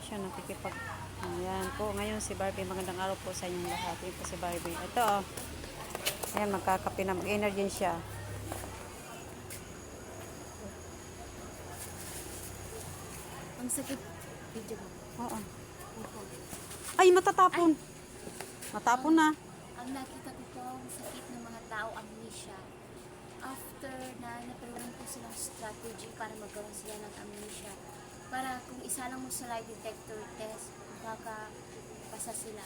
siya nakikipag. Ayan po. Ngayon si Barbie. Magandang araw po sa inyong lahat. Ayan po si Barbie. Ito oh. Ayan, magkakape na. Mag-energy siya. Ang sakit. Video mo. Oo. Opo. Ay, matatapon. Matapon na. Ang nakita ko po, ang sakit ng mga tao, amnesia. After na napalaman po silang strategy para magkaroon sila ng amnesia. Para kung isa lang mo sa lie detector test, makakapasa sila.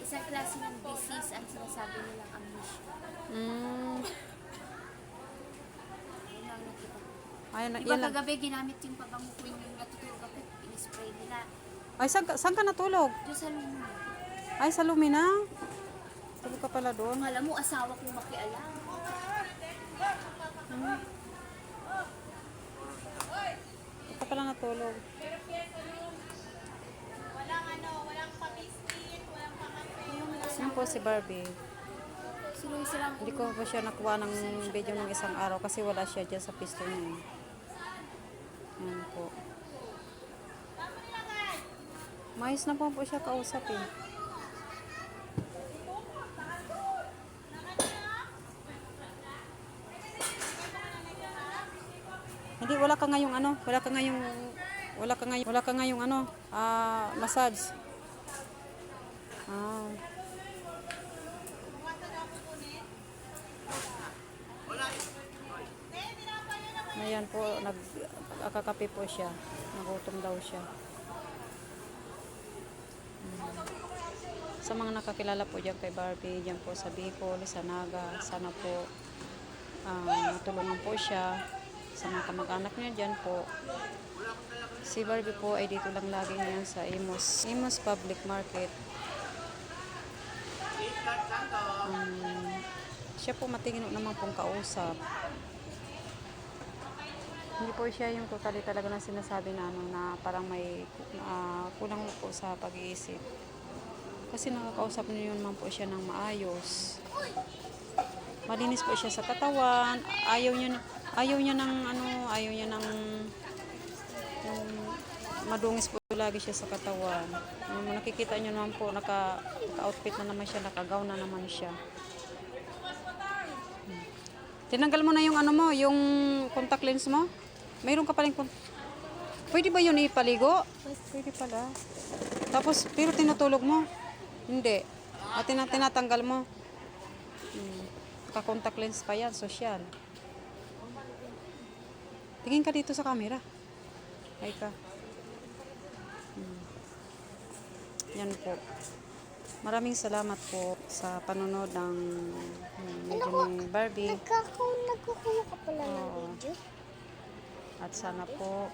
Isang klase ng disease ang sinasabi nilang amnesia. Yun ang nakita ko. Ayan, Diba yan lang. kagabi ginamit yung pabango ko yung natutulog ako, in-spray nila. Ay, saan ka natulog? Diyo sa lumo. Ay, sa Lumina. Tulog ka pala doon. Alam mo, asawa ko makialam. Tulog ka pala natulog. Yan po si Barbie. Silang Hindi ko pa siya nakuha ng video ng isang araw kasi wala siya dyan sa pisto niya. Yan po. Mais na po siya kausap eh. Hindi, wala ka ngayong ano, wala ka ngayong ano, massage. Ah. Ayan po, nagkakape po siya. Nagutom daw siya. Sa mga nakakilala po dyan kay Barbie, dyan po sa Bicol, sa Naga, sana po matulungan po siya. Sa mga kamag-anak niya dyan po. Si Barbie po ay dito lang lagi niyan sa Imus Public Market. Siya po matingin naman pong kausap. Hindi po siya yung totally talaga na sinasabi na ano, na parang may kulang po sa pag-iisip. Kasi nakakausap niyo naman po siya ng maayos. Malinis po siya sa katawan. Ayaw niya ng madungis po lagi siya sa katawan. Nakikita niyo naman po naka-outfit na naman siya, naka-gown na naman siya. Tinanggal mo na yung ano mo, yung contact lens mo? Mayroon ka paling pwede ba yun ipaligo? Pwede pala. Tapos, pero tinutulog mo? Hindi. At tinatanggal mo? Naka-contact lens pa yan, social. Tingin ka dito sa camera. Ay ka. Yan po. Maraming salamat po sa panonood ng video ni Barbie. Nagkukuha ka pala ng video? At sana po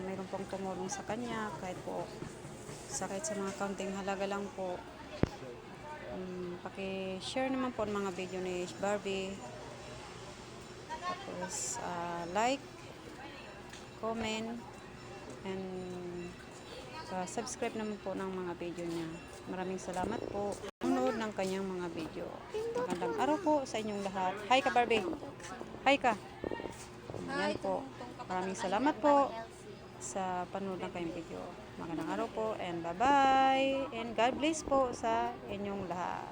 mayroon pong tumulong sa kanya kahit sa mga kaunting halaga lang po. Paki-share naman po ang mga video ni Barbie. Tapos like, comment, and subscribe naman po ng mga video niya. Maraming salamat po panonood ng kanyang mga video. Magandang araw po sa inyong lahat. Hi ka Barbie. Hi ka. Yan po. Maraming salamat po sa panonood ng kanyang video. Magandang araw po and bye-bye and God bless po sa inyong lahat.